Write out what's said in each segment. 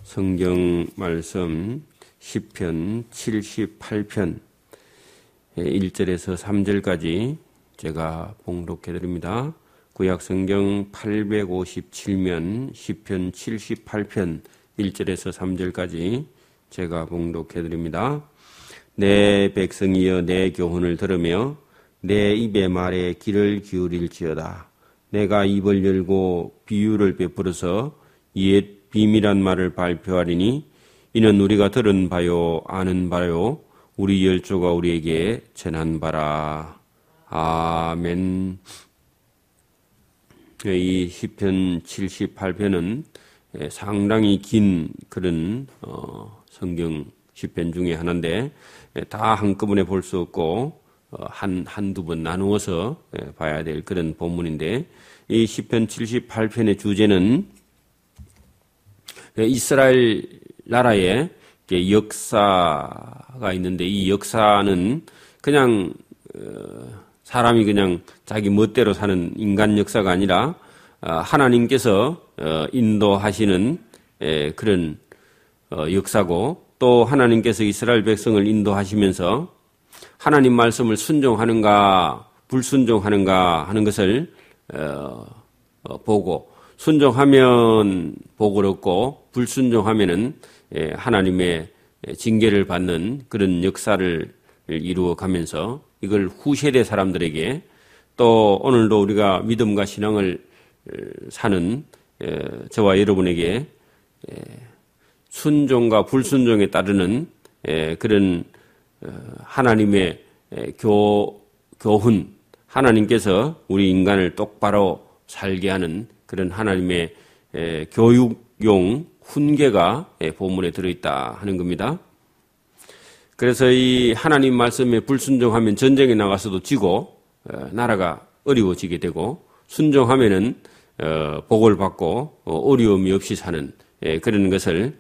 성경 말씀 시편 78편 1절에서 3절까지 제가 봉독해 드립니다. 구약 성경 857면 시편 78편 1절에서 3절까지 제가 봉독해 드립니다. 내 백성이여 내 교훈을 들으며 내 입의 말에 귀를 기울일지어다. 내가 입을 열고 비유를 베풀어서 옛 비밀한 말을 발표하리니 이는 우리가 들은 바요 아는 바요 우리 열조가 우리에게 전한 바라. 아멘. 이 시편 78편은 상당히 긴 그런 성경 시편 중에 하나인데 다 한꺼번에 볼 수 없고 한두 번 나누어서 봐야 될 그런 본문인데, 이 시편 78편의 주제는 이스라엘 나라의 역사가 있는데, 이 역사는 그냥 사람이 그냥 자기 멋대로 사는 인간 역사가 아니라 하나님께서 인도하시는 그런 역사고, 또 하나님께서 이스라엘 백성을 인도하시면서 하나님 말씀을 순종하는가 불순종하는가 하는 것을 보고, 순종하면 복을 얻고 불순종하면은 하나님의 징계를 받는 그런 역사를 이루어 가면서 이걸 후세대 사람들에게, 또 오늘도 우리가 믿음과 신앙을 사는 저와 여러분에게 순종과 불순종에 따르는 그런 하나님의 교훈, 하나님께서 우리 인간을 똑바로 살게 하는 그런 하나님의 교육용 훈계가 본문에 들어있다 하는 겁니다. 그래서 이 하나님 말씀에 불순종하면 전쟁에 나가서도 지고 나라가 어려워지게 되고, 순종하면은 복을 받고 어려움이 없이 사는 그런 것을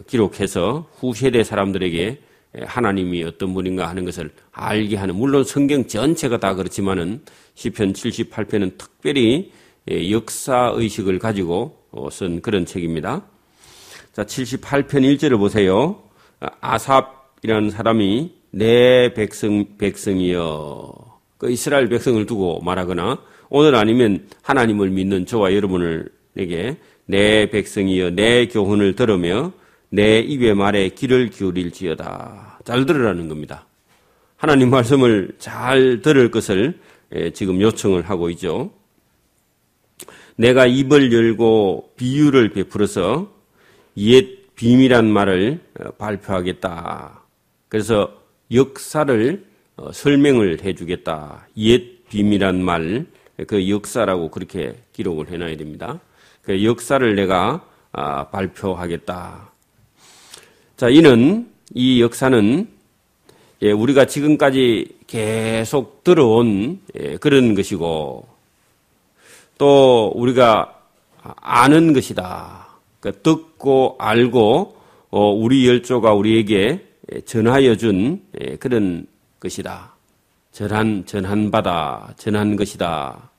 기록해서 후세대 사람들에게 하나님이 어떤 분인가 하는 것을 알게 하는, 물론 성경 전체가 다 그렇지만은 시편 78편은 특별히 역사의식을 가지고 쓴 그런 책입니다. 자, 78편 1절을 보세요. 아삽이라는 사람이 내 백성이여, 그 이스라엘 백성을 두고 말하거나, 오늘 아니면 하나님을 믿는 저와 여러분에게 내 백성이여 내 교훈을 들으며 내 입의 말에 귀를 기울일지어다. 잘 들으라는 겁니다. 하나님 말씀을 잘 들을 것을 지금 요청을 하고 있죠. 내가 입을 열고 비유를 베풀어서 옛 비밀한 말을 발표하겠다. 그래서 역사를 설명을 해주겠다. 옛 비밀한 말, 그 역사라고 그렇게 기록을 해놔야 됩니다. 그 역사를 내가 발표하겠다. 자, 이 역사는 우리가 지금까지 계속 들어온 그런 것이고, 또 우리가 아는 것이다. 듣고 알고 우리 열조가 우리에게 전하여 준 그런 것이다. 전한 바다, 전한 것이다.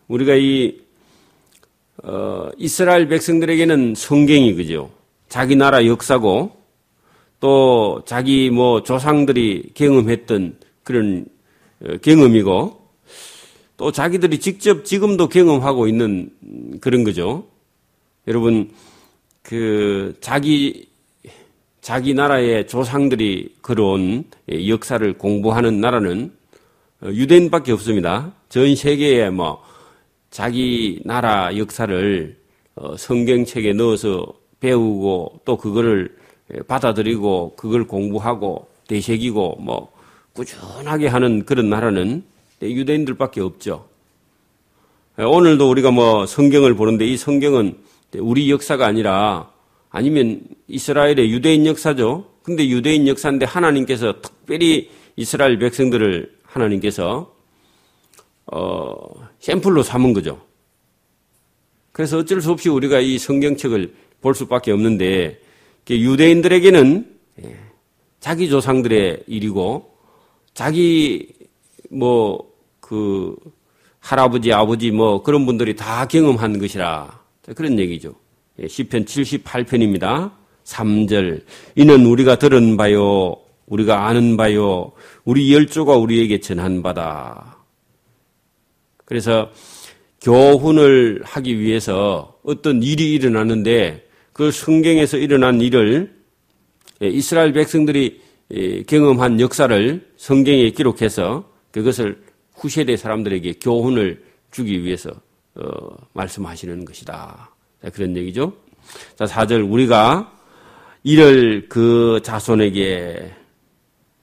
우리가 이스라엘 백성들에게는 성경이 그죠. 자기 나라 역사고, 또 자기 조상들이 경험했던 그런 경험이고, 또 자기들이 직접 지금도 경험하고 있는 그런 거죠. 여러분, 자기 나라의 조상들이 걸어온 역사를 공부하는 나라는 유대인밖에 없습니다. 전 세계에 자기 나라 역사를 성경책에 넣어서 배우고, 또 그거를 받아들이고 그걸 공부하고 되새기고 꾸준하게 하는 그런 나라는 유대인들밖에 없죠. 오늘도 우리가 성경을 보는데, 이 성경은 우리 역사가 아니라, 아니면 이스라엘의 유대인 역사죠. 근데 유대인 역사인데 하나님께서 특별히 이스라엘 백성들을 하나님께서 샘플로 삼은 거죠. 그래서 어쩔 수 없이 우리가 이 성경책을 볼 수밖에 없는데, 유대인들에게는 자기 조상들의 일이고, 자기 할아버지, 아버지 그런 분들이 다 경험한 것이라 그런 얘기죠. 시편 78편입니다. 3절. 이는 우리가 들은 바요, 우리가 아는 바요, 우리 열조가 우리에게 전한 바다. 그래서 교훈을 하기 위해서 어떤 일이 일어나는데 그 성경에서 일어난 일을 이스라엘 백성들이 경험한 역사를 성경에 기록해서 그것을 후세대 사람들에게 교훈을 주기 위해서 말씀하시는 것이다. 그런 얘기죠. 자, 4절. 우리가 이를 그 자손에게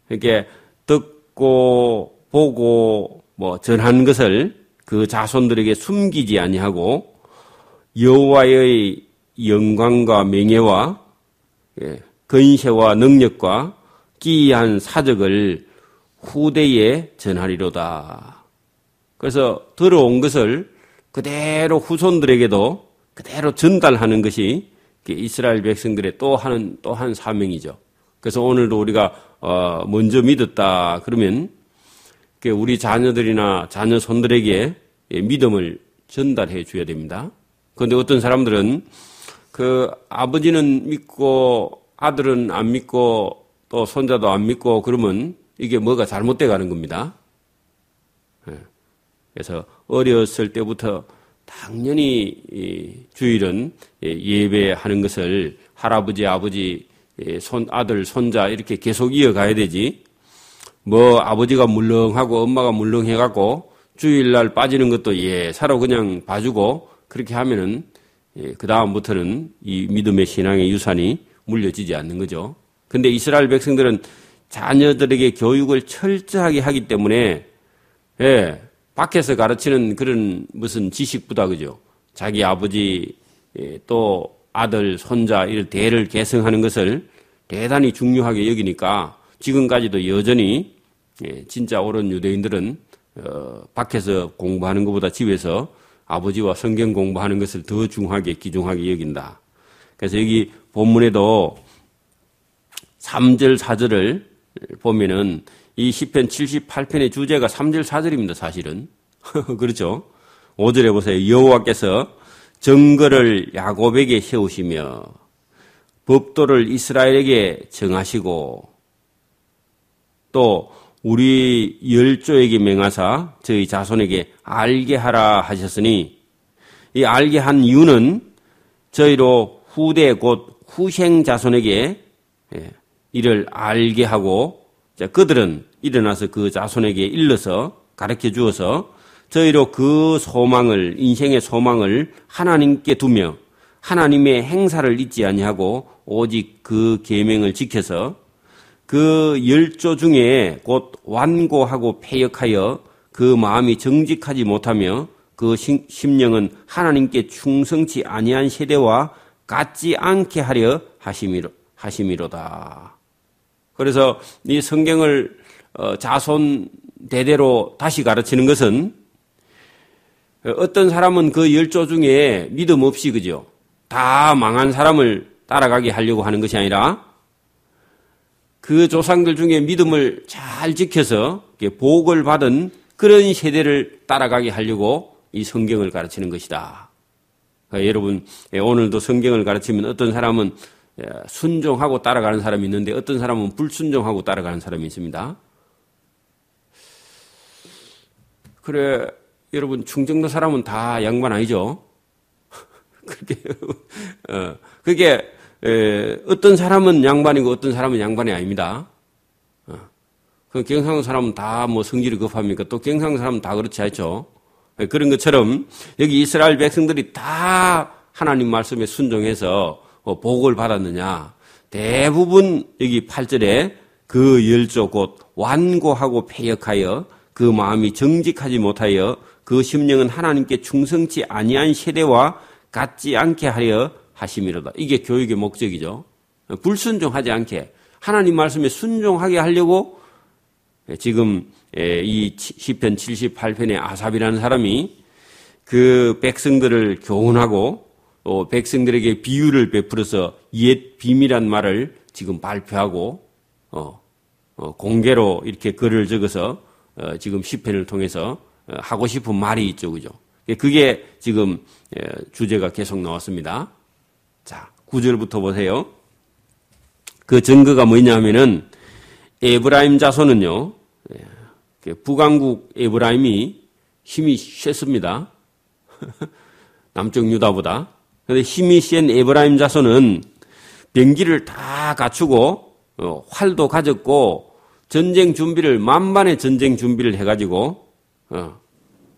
이렇게 듣고 보고 전한 것을 그 자손들에게 숨기지 아니하고 여호와의 영광과 명예와 근세와 능력과 기이한 사적을 후대에 전하리로다. 그래서 들어온 것을 그대로 후손들에게도 그대로 전달하는 것이 이스라엘 백성들의 또 한 사명이죠. 그래서 오늘도 우리가 먼저 믿었다 그러면 우리 자녀들이나 자녀 손들에게 믿음을 전달해 줘야 됩니다. 그런데 어떤 사람들은 그 아버지는 믿고 아들은 안 믿고 또 손자도 안 믿고 그러면 이게 뭐가 잘못돼 가는 겁니다. 그래서 어렸을 때부터 당연히 주일은 예배하는 것을 할아버지, 아버지, 아들, 손자 이렇게 계속 이어가야 되지. 아버지가 물렁하고 엄마가 물렁해갖고 주일날 빠지는 것도 예사로 그냥 봐주고 그렇게 하면은 그 다음부터는 이 믿음의 신앙의 유산이 물려지지 않는 거죠. 근데 이스라엘 백성들은 자녀들에게 교육을 철저하게 하기 때문에 밖에서 가르치는 그런 무슨 지식보다 그죠. 자기 아버지 또 아들, 손자 이런 대를 계승하는 것을 대단히 중요하게 여기니까 지금까지도 여전히 진짜 옳은 유대인들은 밖에서 공부하는 것보다 집에서 아버지와 성경 공부하는 것을 더 중하게 귀중하게 여긴다. 그래서 여기 본문에도 3절 4절을 보면은 이 시편 78편의 주제가 3절 4절입니다. 사실은. 그렇죠. 5절에 보세요. 여호와께서 정거를 야곱에게 세우시며 법도를 이스라엘에게 정하시고 또 우리 열조에게 명하사 저희 자손에게 알게 하라 하셨으니 이 알게 한 이유는 저희로 후대 곧 후생 자손에게 이를 알게 하고 그들은 일어나서 그 자손에게 일러서 가르쳐 주어서 저희로 그 소망을 인생의 소망을 하나님께 두며 하나님의 행사를 잊지 아니하고 오직 그 계명을 지켜서 그 열조 중에 곧 완고하고 패역하여 그 마음이 정직하지 못하며 그 심령은 하나님께 충성치 아니한 세대와 같지 않게 하려 하심이로다. 그래서 이 성경을 자손 대대로 다시 가르치는 것은 어떤 사람은 그 열조 중에 믿음 없이 그죠. 다 망한 사람을 따라가게 하려고 하는 것이 아니라 그 조상들 중에 믿음을 잘 지켜서 복을 받은 그런 세대를 따라가게 하려고 이 성경을 가르치는 것이다. 그러니까 여러분 오늘도 성경을 가르치면 어떤 사람은 순종하고 따라가는 사람이 있는데 어떤 사람은 불순종하고 따라가는 사람이 있습니다. 그래 여러분 충정도 사람은 다 양반 아니죠? 그게 어떤 사람은 양반이고 어떤 사람은 양반이 아닙니다. 그 경상도 사람은 다 성질이 급합니까? 또 경상도 사람은 다 그렇지 않죠? 그런 것처럼 여기 이스라엘 백성들이 다 하나님 말씀에 순종해서 복을 받았느냐? 대부분 여기 8절에 그 열조 곧 완고하고 패역하여 그 마음이 정직하지 못하여 그 심령은 하나님께 충성치 아니한 세대와 같지 않게 하려 하심이로다. 이게 교육의 목적이죠. 불순종하지 않게 하나님 말씀에 순종하게 하려고 지금 이 시편 78편의 아삽이라는 사람이 그 백성들을 교훈하고 또 백성들에게 비유를 베풀어서 옛 비밀한 말을 지금 발표하고 공개로 이렇게 글을 적어서 지금 시편을 통해서 하고 싶은 말이 있죠, 그죠? 그게 지금 주제가 계속 나왔습니다. 자, 9절부터 보세요. 그 증거가 뭐냐 하면은 에브라임 자손은요, 북왕국 에브라임이 힘이 셌습니다. 남쪽 유다보다. 그런데 힘이 센 에브라임 자손은 병기를 다 갖추고 활도 가졌고 전쟁 준비를 만반의 전쟁 준비를 해가지고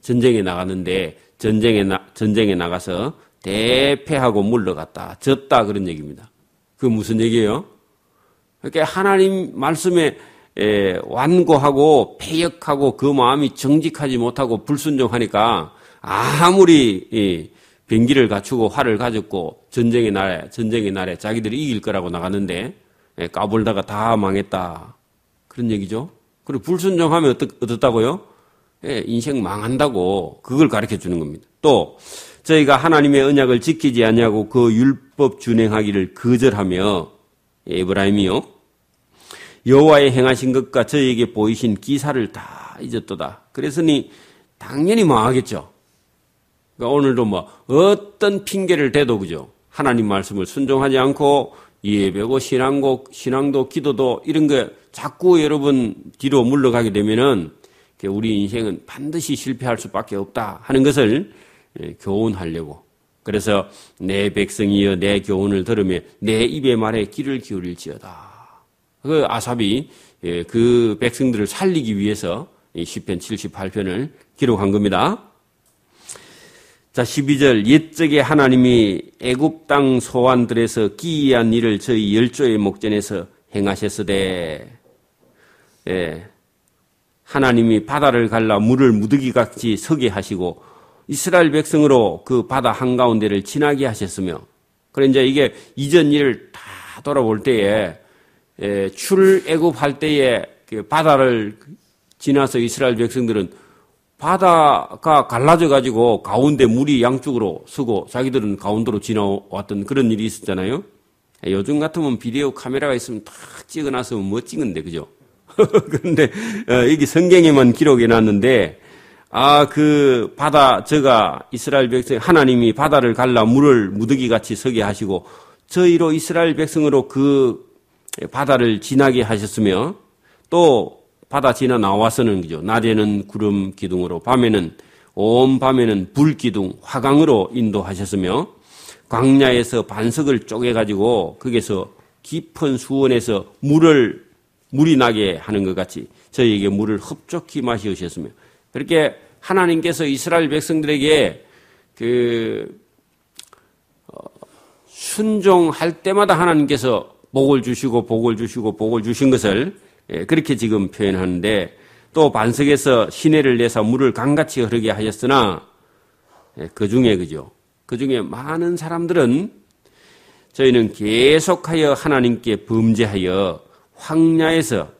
전쟁에 나갔는데 전쟁에 나가서 대패하고 물러갔다. 졌다 그런 얘기입니다. 그 무슨 얘기예요? 그러니까 하나님 말씀에 완고하고 패역하고 그 마음이 정직하지 못하고 불순종하니까 아무리 병기를 갖추고 활을 가졌고 전쟁의 날에 자기들이 이길 거라고 나갔는데 까불다가 다 망했다. 그런 얘기죠. 그리고 불순종하면 어떻다고요? 인생 망한다고 그걸 가르쳐 주는 겁니다. 또 저희가 하나님의 언약을 지키지 아니하고 그 율법 준행하기를 거절하며 에브라임이요. 여호와의 행하신 것과 저희에게 보이신 기사를 다 잊었도다. 그랬으니 당연히 망하겠죠. 그러니까 오늘도 뭐 어떤 핑계를 대도 그죠. 하나님 말씀을 순종하지 않고 예배고 신앙도 기도도 이런 거 자꾸 여러분 뒤로 물러가게 되면은 우리 인생은 반드시 실패할 수밖에 없다 하는 것을 교훈하려고. 그래서 내 백성이여 내 교훈을 들으며 내 입의 말에 귀를 기울일지어다. 그 아삽이 그 백성들을 살리기 위해서 시편 78편을 기록한 겁니다. 자, 12절 옛적에 하나님이 애굽 땅 소환들에서 기이한 일을 저희 열조의 목전에서 행하셨으되 하나님이 바다를 갈라 물을 무더기같이 서게 하시고 이스라엘 백성으로 그 바다 한가운데를 지나게 하셨으며 그래 이제 이게 이전 일을 다 돌아볼 때에 출애굽할 때에 바다를 지나서 이스라엘 백성들은 바다가 갈라져 가지고 가운데 물이 양쪽으로 서고 자기들은 가운데로 지나왔던 그런 일이 있었잖아요. 요즘 같으면 비디오 카메라가 있으면 탁 찍어놨으면 멋진건데 그죠? 그런데 여기 성경에만 기록해 놨는데 그 바다 저가 이스라엘 백성 하나님이 바다를 갈라 물을 무더기같이 서게 하시고 저희로 이스라엘 백성으로 그 바다를 지나게 하셨으며 또 바다 지나 나와서는 그죠. 낮에는 구름 기둥으로 온 밤에는 불 기둥 화강으로 인도하셨으며 광야에서 반석을 쪼개 가지고 거기서 깊은 수원에서 물이 나게 하는 것 같이 저희에게 물을 흡족히 마시셨으며 그렇게 하나님께서 이스라엘 백성들에게 순종할 때마다 하나님께서 복을 주신 것을 그렇게 지금 표현하는데 또 반석에서 시내를 내서 물을 강같이 흐르게 하셨으나 그 중에 많은 사람들은 저희는 계속하여 하나님께 범죄하여 광야에서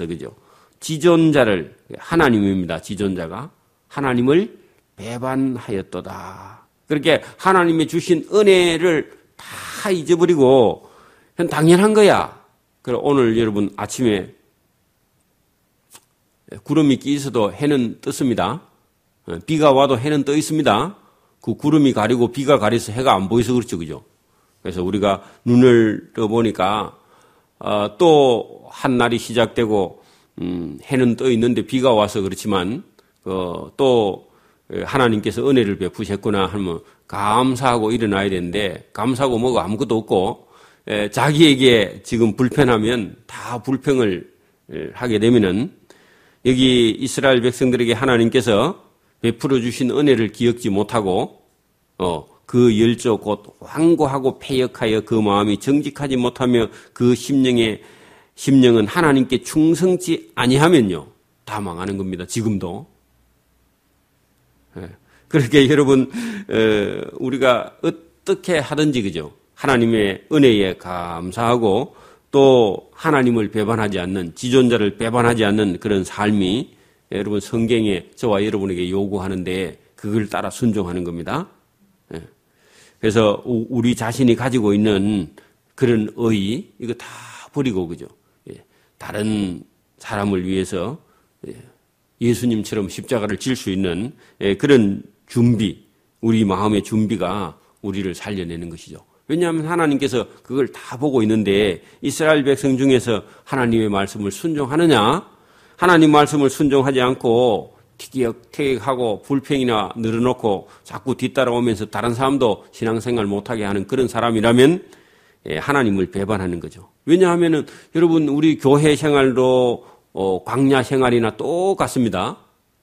그죠 지존자를 하나님입니다. 지존자가 하나님을 배반하였도다. 그렇게 하나님의 주신 은혜를 다 잊어버리고 그냥 당연한 거야. 그럼 오늘 여러분 아침에 구름이 끼 있어도 해는 떴습니다. 비가 와도 해는 떠 있습니다. 그 구름이 가리고 비가 가려서 해가 안 보여서 그렇죠, 그죠? 그래서 우리가 눈을 떠보니까 또 한날이 시작되고 해는 떠 있는데 비가 와서 그렇지만 또 하나님께서 은혜를 베푸셨구나 하면 감사하고 일어나야 되는데 감사하고 뭐가 아무것도 없고 자기에게 지금 불편하면 다 불평을 하게 되면은 여기 이스라엘 백성들에게 하나님께서 베풀어 주신 은혜를 기억지 못하고 그 열조 곧 완고하고 패역하여 그 마음이 정직하지 못하며 그 심령은 하나님께 충성치 아니하면요 다 망하는 겁니다. 지금도. 그렇게 여러분 우리가 어떻게 하든지 그죠? 하나님의 은혜에 감사하고 또 하나님을 배반하지 않는 지존자를 배반하지 않는 그런 삶이 여러분 성경에 저와 여러분에게 요구하는데 그걸 따라 순종하는 겁니다. 그래서 우리 자신이 가지고 있는 그런 의 이거 다 버리고 그죠? 다른 사람을 위해서 예수님처럼 십자가를 질 수 있는 그런 준비, 우리 마음의 준비가 우리를 살려내는 것이죠. 왜냐하면 하나님께서 그걸 다 보고 있는데 이스라엘 백성 중에서 하나님의 말씀을 순종하느냐? 하나님 말씀을 순종하지 않고 티격태격하고 불평이나 늘어놓고 자꾸 뒤따라오면서 다른 사람도 신앙생활 못하게 하는 그런 사람이라면 하나님을 배반하는 거죠. 왜냐하면은 여러분 우리 교회 생활도 광야 생활이나 똑같습니다.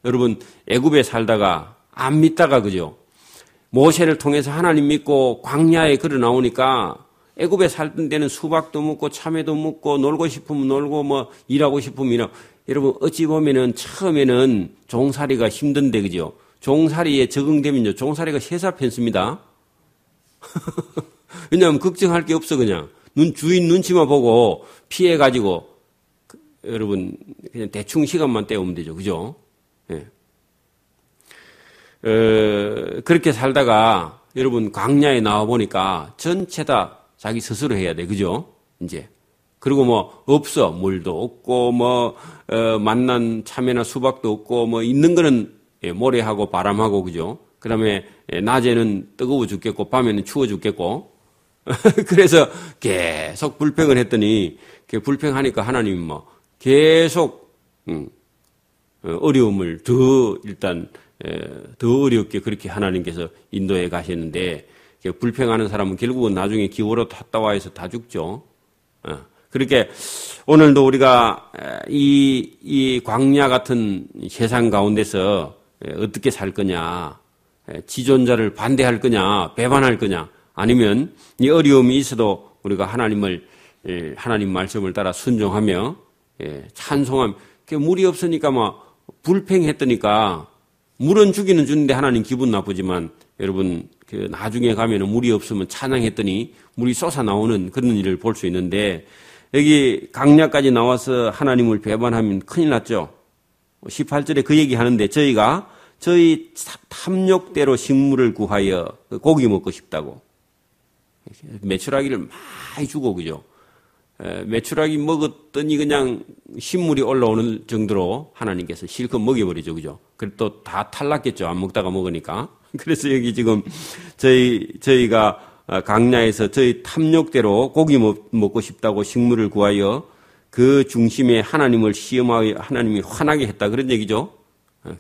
여러분 애굽에 살다가 안 믿다가 그죠? 모세를 통해서 하나님 믿고 광야에 걸어 나오니까 애굽에 살던 데는 수박도 먹고 참외도 먹고 놀고 싶으면 놀고 뭐 일하고 싶으면 일하고. 여러분 어찌 보면은 처음에는 종살이가 힘든데 그죠? 종살이에 적응되면요 종살이가 세사편습니다. 왜냐하면 걱정할 게 없어 그냥 주인 눈치만 보고 피해 가지고 여러분 그냥 대충 시간만 때우면 되죠, 그죠? 예. 그렇게 살다가 여러분 광야에 나와 보니까 전체 다 자기 스스로 해야 돼, 그죠? 이제 그리고 뭐 없어 물도 없고 뭐 만난 참외나 수박도 없고 뭐 있는 거는 모래하고 바람하고 그죠? 그다음에 낮에는 뜨거워 죽겠고 밤에는 추워 죽겠고 그래서 계속 불평을 했더니 불평하니까 하나님이 뭐 계속 어려움을 일단 더 어렵게 그렇게 하나님께서 인도해 가셨는데 불평하는 사람은 결국은 나중에 기후로 탔다 와서 다 죽죠. 그렇게 오늘도 우리가 이 광야 같은 세상 가운데서 어떻게 살 거냐, 지존자를 반대할 거냐, 배반할 거냐, 아니면 이 어려움이 있어도 우리가 하나님 말씀을 따라 순종하며 찬송하며 물이 없으니까 막 불평했더니까 물은 주기는 주는데 하나님 기분 나쁘지만 여러분 나중에 가면은 물이 없으면 찬양했더니 물이 쏟아 나오는 그런 일을 볼 수 있는데 여기 강야까지 나와서 하나님을 배반하면 큰일 났죠. 18절에 그 얘기하는데 저희 탐욕대로 식물을 구하여 고기 먹고 싶다고 메추라기를 많이 주고 그죠. 메추라기 먹었더니 그냥 신물이 올라오는 정도로 하나님께서 실컷 먹여버리죠, 그죠? 그리고 또 다 탈났겠죠, 안 먹다가 먹으니까. 그래서 여기 지금 저희가 강야에서 저희 탐욕대로 고기 먹고 싶다고 식물을 구하여 그 중심에 하나님을 시험하여 하나님이 화나게 했다 그런 얘기죠.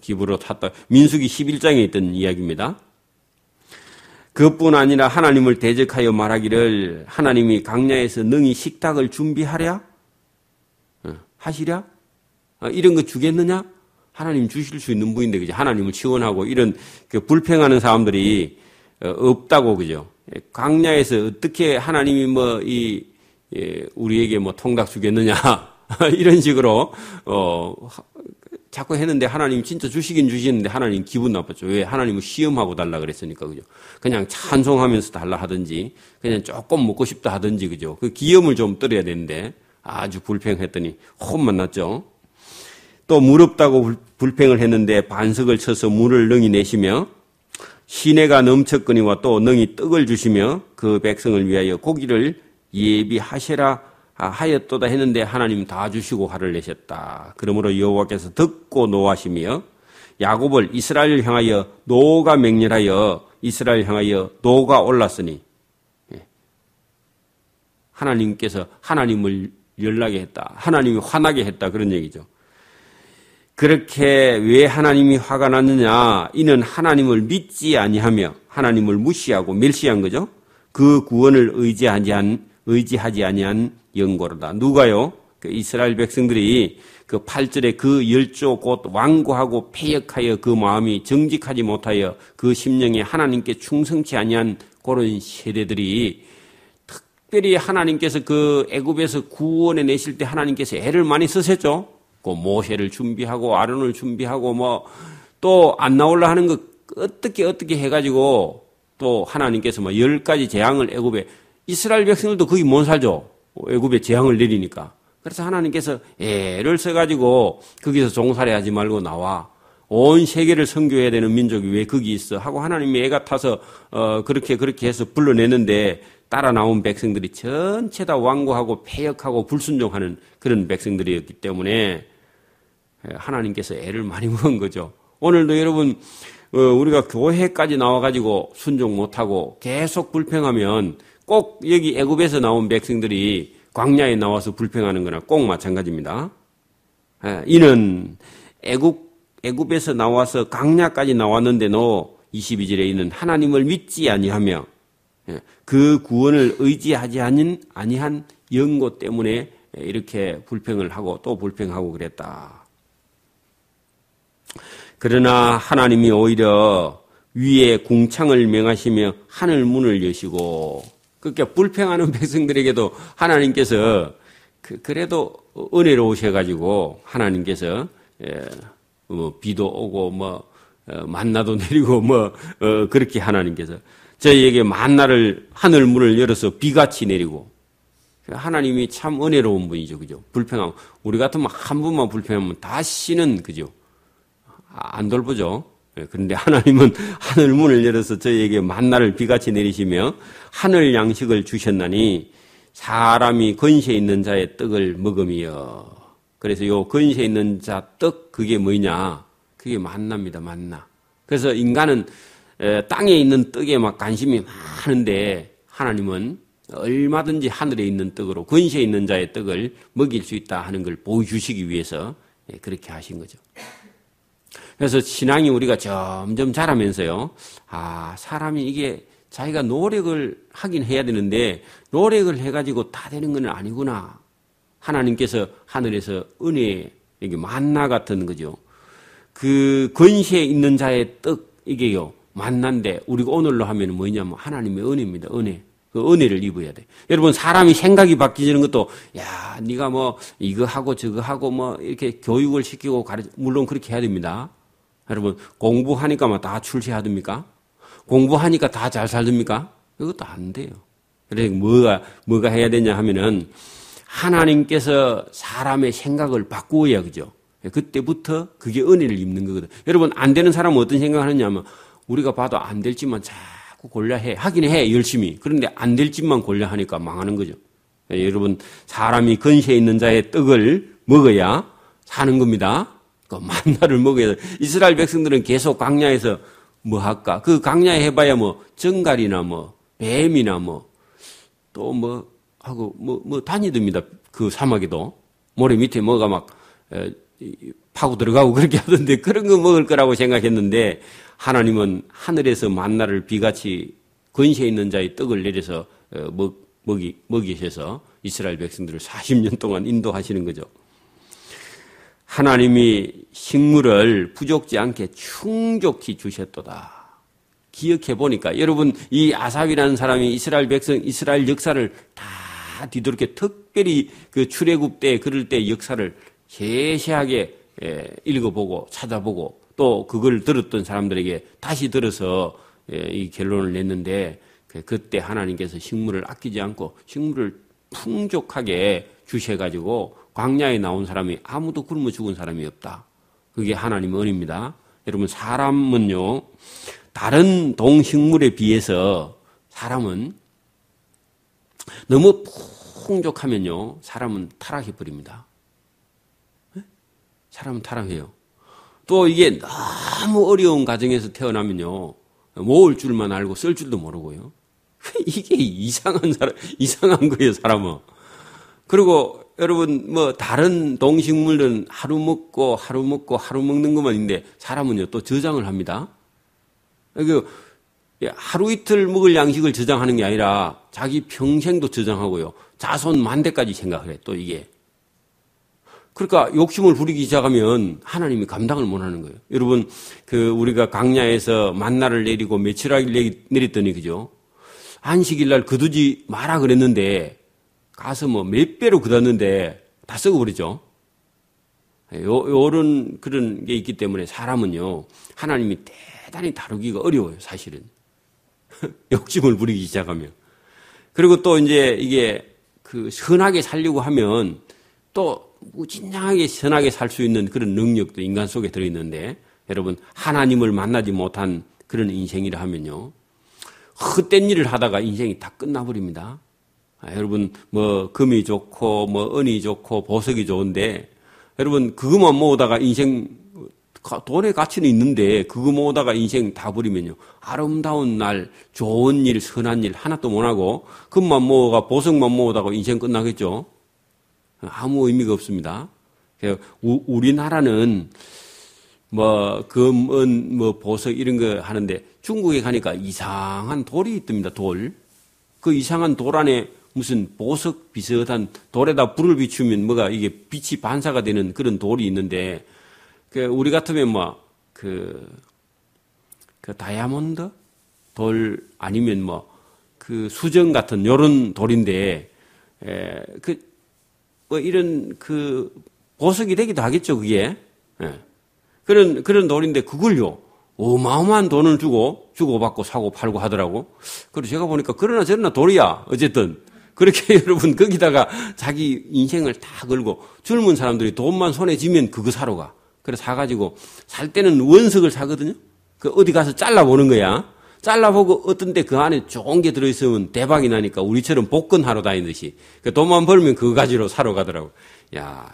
기부로 탔다. 민수기 11장에 있던 이야기입니다. 그것뿐 아니라 하나님을 대적하여 말하기를 하나님이 강야에서 능히 식탁을 준비하랴? 하시랴? 이런 거 주겠느냐? 하나님 주실 수 있는 분인데, 그죠? 하나님을 지원하고 이런 불평하는 사람들이 없다고, 그죠? 강야에서 어떻게 하나님이 우리에게 통닭 주겠느냐? 이런 식으로, 자꾸 했는데 하나님 진짜 주시긴 주시는데 하나님 기분 나빴죠. 왜? 하나님은 시험하고 달라 그랬으니까, 그죠? 그냥 찬송하면서 달라 하든지, 그냥 조금 먹고 싶다 하든지, 그죠? 그 기염을 좀 떨어야 되는데 아주 불평했더니 혼만 났죠. 또 물 없다고 불평을 했는데 반석을 쳐서 물을 능히 내시며 시내가 넘쳤거니와 또 능히 떡을 주시며 그 백성을 위하여 고기를 예비하시라 하였도다 했는데 하나님 다 주시고 화를 내셨다. 그러므로 여호와께서 듣고 노하시며 야곱을 이스라엘을 향하여 노가 맹렬하여 이스라엘을 향하여 노가 올랐으니 하나님께서 하나님을 열나게 했다. 하나님이 화나게 했다. 그런 얘기죠. 그렇게 왜 하나님이 화가 났느냐? 이는 하나님을 믿지 아니하며 하나님을 무시하고 멸시한 거죠. 그 구원을 의지하지 아니한 영고로다. 누가요? 그 이스라엘 백성들이 그 8절에 그 열조 곧 완고하고 패역하여 그 마음이 정직하지 못하여 그 심령에 하나님께 충성치 아니한 그런 세대들이 특별히 하나님께서 그 애굽에서 구원해 내실 때 하나님께서 애를 많이 쓰셨죠. 그 모세를 준비하고 아론을 준비하고 또 안 나올라 하는 거 어떻게 해가지고 또 하나님께서 10가지 재앙을 애굽에 이스라엘 백성들도 거기 못 살죠. 애굽에 재앙을 내리니까. 그래서 하나님께서 애를 써가지고 거기서 종살이하지 말고 나와. 온 세계를 선교해야 되는 민족이 왜 거기 있어? 하고 하나님이 애가 타서 그렇게 해서 불러내는데 따라 나온 백성들이 전체 다 완고하고 패역하고 불순종하는 그런 백성들이었기 때문에 하나님께서 애를 많이 먹은 거죠. 오늘도 여러분 우리가 교회까지 나와가지고 순종 못하고 계속 불평하면 꼭 여기 애굽에서 나온 백성들이 광야에 나와서 불평하는 거나 꼭 마찬가지입니다. 이는 애굽에서 나와서 광야까지 나왔는데 너 22절에 이는 하나님을 믿지 아니하며 그 구원을 의지하지 아니한 영고 때문에 이렇게 불평을 하고 또 불평하고 그랬다. 그러나 하나님이 오히려 위에 궁창을 명하시며 하늘 문을 여시고 그렇게 불평하는 백성들에게도 하나님께서 그래도 은혜로우셔가지고 하나님께서 비도 오고 만나도 내리고 그렇게 하나님께서 저희에게 만나를 하늘 문을 열어서 비같이 내리고 하나님이 참 은혜로운 분이죠, 그죠? 불평하고 우리 같으면 한 번만 불평하면 다시는 그죠? 안 돌보죠. 그런데 하나님은 하늘 문을 열어서 저희에게 만나를 비같이 내리시며 하늘 양식을 주셨나니 사람이 건세 있는 자의 떡을 먹으며 그래서 요 건세 있는 자 떡 그게 뭐냐? 그게 만나입니다. 만나. 그래서 인간은 땅에 있는 떡에 막 관심이 많은데 하나님은 얼마든지 하늘에 있는 떡으로 건세 있는 자의 떡을 먹일 수 있다 하는 걸 보여주시기 위해서 그렇게 하신 거죠. 그래서 신앙이 우리가 점점 자라면서요. 사람이 이게 자기가 노력을 하긴 해야 되는데 노력을 해가지고 다 되는 건 아니구나. 하나님께서 하늘에서 은혜, 이게 만나 같은 거죠. 그 건시에 있는 자의 떡, 이게요. 만난데 우리가 오늘로 하면 뭐냐면 하나님의 은혜입니다. 은혜. 그 은혜를 입어야 돼. 여러분 사람이 생각이 바뀌는 것도 네가 이거 하고 저거 하고 이렇게 교육을 시키고 물론 그렇게 해야 됩니다. 여러분 공부하니까 다 출세하됩니까? 공부하니까 다 잘 살됩니까? 이것도 안 돼요. 그래서 뭐가 해야 되냐 하면은 하나님께서 사람의 생각을 바꾸어야 그죠? 그때부터 그게 은혜를 입는 거거든. 여러분 안 되는 사람은 어떤 생각을 하느냐면 우리가 봐도 안 될 짓만 자꾸 골라 하긴 해 열심히. 그런데 안 될 짓만 골라 하니까 망하는 거죠. 여러분 사람이 건세 있는 자의 떡을 먹어야 사는 겁니다. 그 만나를 먹어야 돼. 이스라엘 백성들은 계속 광야에서 뭐 할까? 그 광야에 해봐야 정갈이나 뱀이나 또 하고 다니듭니다. 그 사막에도 모래 밑에 뭐가 막 파고 들어가고 그렇게 하던데 그런 거 먹을 거라고 생각했는데 하나님은 하늘에서 만나를 비같이 건세 있는 자의 떡을 내려서 먹이셔서 이스라엘 백성들을 40년 동안 인도하시는 거죠. 하나님이 식물을 부족지 않게 충족히 주셨도다. 기억해 보니까 여러분 이 아삽이라는 사람이 이스라엘 백성 이스라엘 역사를 다 뒤돌게 특별히 그 출애굽 때 그럴 때 역사를 세세하게 읽어보고 찾아보고 또 그걸 들었던 사람들에게 다시 들어서 이 결론을 냈는데 그때 하나님께서 식물을 아끼지 않고 식물을 풍족하게 주셔가지고 광야에 나온 사람이 아무도 굶어 죽은 사람이 없다. 그게 하나님의 은혜입니다. 여러분 사람은요 다른 동식물에 비해서 사람은 너무 풍족하면요 사람은 타락해 버립니다. 사람은 타락해요. 또 이게 너무 어려운 가정에서 태어나면요 모을 줄만 알고 쓸 줄도 모르고요. 이게 이상한 거예요 사람은. 그리고 여러분 다른 동식물은 하루 먹고 하루 먹는 것만 있는데 사람은요 또 저장을 합니다. 하루 이틀 먹을 양식을 저장하는 게 아니라 자기 평생도 저장하고요. 자손 만대까지 생각을 해. 또 이게. 그러니까 욕심을 부리기 시작하면 하나님이 감당을 못 하는 거예요. 여러분 우리가 광야에서 만나를 내리고 며칠을 내렸더니 그죠? 안식일 날 거두지 마라 그랬는데 가서 몇 배로 거뒀는데 다 썩어버리죠. 요런 그런 게 있기 때문에 사람은요 하나님이 대단히 다루기가 어려워요 사실은. 욕심을 부리기 시작하면. 그리고 또 이제 이게 선하게 살려고 하면 또 무진장하게 선하게 살 수 있는 그런 능력도 인간 속에 들어있는데 여러분 하나님을 만나지 못한 그런 인생이라 하면요 헛된 일을 하다가 인생이 다 끝나버립니다. 여러분 금이 좋고 은이 좋고 보석이 좋은데 여러분 그것만 모으다가 인생 돈의 가치는 있는데 그거 모으다가 인생 다 버리면요. 아름다운 날, 좋은 일, 선한 일 하나도 못하고 금만 모아가 보석만 모으다가 인생 끝나겠죠. 아무 의미가 없습니다. 우리나라는 금은 보석 이런 거 하는데 중국에 가니까 이상한 돌이 있답니다. 돌. 그 이상한 돌 안에 무슨 보석 비슷한 돌에다 불을 비추면 뭐가 이게 빛이 반사가 되는 그런 돌이 있는데 우리 같으면 그 다이아몬드 돌 아니면 그 수정 같은 요런 돌인데 이런 그 보석이 되기도 하겠죠, 그게. 그런 돌인데 그걸요. 어마어마한 돈을 주고받고 사고 팔고 하더라고. 그래서 제가 보니까 그러나 저러나 돌이야. 어쨌든. 그렇게 여러분 거기다가 자기 인생을 다 걸고 젊은 사람들이 돈만 손에 쥐면 그거 사러 가. 그래서 사가지고 살 때는 원석을 사거든요. 그 어디 가서 잘라보는 거야. 잘라보고 어떤 데 그 안에 좋은 게 들어있으면 대박이 나니까 우리처럼 복권하러 다니듯이 그 돈만 벌면 그거 가지러 사러 가더라고. 야,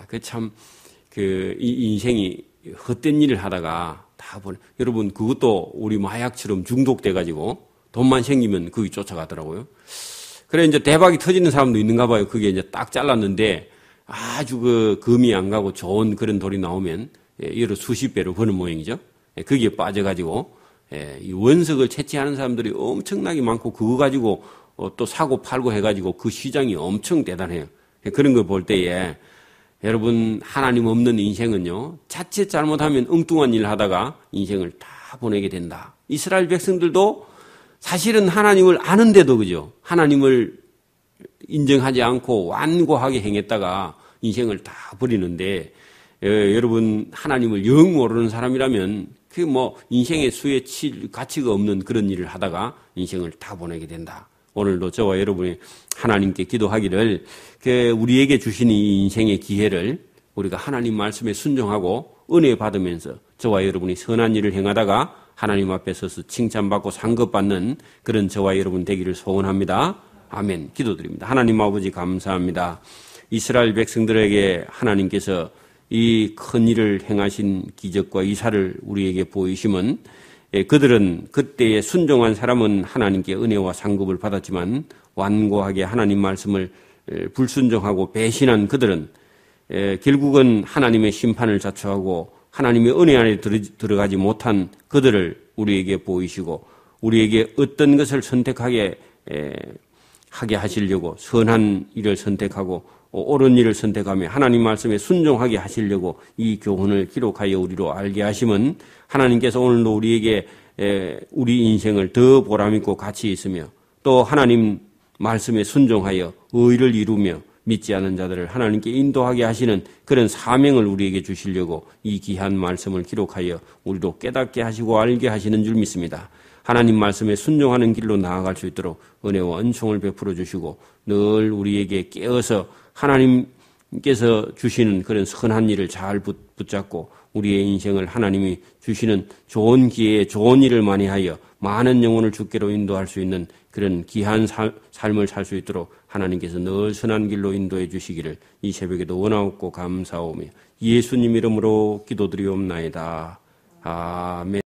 이 인생이 헛된 일을 하다가 다 보내. 여러분 그것도 우리 마약처럼 중독돼가지고 돈만 생기면 거기 쫓아가더라고요. 그래 이제 대박이 터지는 사람도 있는가 봐요. 그게 이제 딱 잘랐는데 아주 금이 안 가고 좋은 그런 돌이 나오면 여러 수십 배로 버는 모양이죠. 거기에 빠져가지고 이 원석을 채취하는 사람들이 엄청나게 많고 그거 가지고 또 사고 팔고 해가지고 그 시장이 엄청 대단해요. 그런 거 볼 때에 여러분 하나님 없는 인생은요 자칫 잘못하면 엉뚱한 일을 하다가 인생을 다 보내게 된다. 이스라엘 백성들도 사실은 하나님을 아는데도 그죠. 하나님을 인정하지 않고 완고하게 행했다가 인생을 다 버리는데 여러분 하나님을 영 모르는 사람이라면 그게 인생의 수에 칠 가치가 없는 그런 일을 하다가 인생을 다 보내게 된다. 오늘도 저와 여러분이 하나님께 기도하기를 우리에게 주신 이 인생의 기회를 우리가 하나님 말씀에 순종하고 은혜 받으면서 저와 여러분이 선한 일을 행하다가 하나님 앞에 서서 칭찬받고 상급받는 그런 저와 여러분 되기를 소원합니다. 아멘. 기도드립니다. 하나님 아버지 감사합니다. 이스라엘 백성들에게 하나님께서 이 큰 일을 행하신 기적과 이사를 우리에게 보이심은 그들은 그때에 순종한 사람은 하나님께 은혜와 상급을 받았지만 완고하게 하나님 말씀을 불순종하고 배신한 그들은 결국은 하나님의 심판을 자초하고 하나님의 은혜 안에 들어가지 못한 그들을 우리에게 보이시고 우리에게 어떤 것을 선택하게 하게 하시려고 선한 일을 선택하고 옳은 일을 선택하며 하나님 말씀에 순종하게 하시려고 이 교훈을 기록하여 우리로 알게 하심은 하나님께서 오늘도 우리에게 우리 인생을 더 보람있고 가치 있으며 또 하나님 말씀에 순종하여 의를 이루며 믿지 않은 자들을 하나님께 인도하게 하시는 그런 사명을 우리에게 주시려고 이 귀한 말씀을 기록하여 우리도 깨닫게 하시고 알게 하시는 줄 믿습니다. 하나님 말씀에 순종하는 길로 나아갈 수 있도록 은혜와 은총을 베풀어 주시고 늘 우리에게 깨어서 하나님께서 주시는 그런 선한 일을 잘 붙잡고 우리의 인생을 하나님이 주시는 좋은 기회에 좋은 일을 많이 하여 많은 영혼을 주께로 인도할 수 있는 그런 귀한 삶을 살 수 있도록 하나님께서 늘 선한 길로 인도해 주시기를 이 새벽에도 원하옵고 감사오며 예수님 이름으로 기도드리옵나이다. 아멘.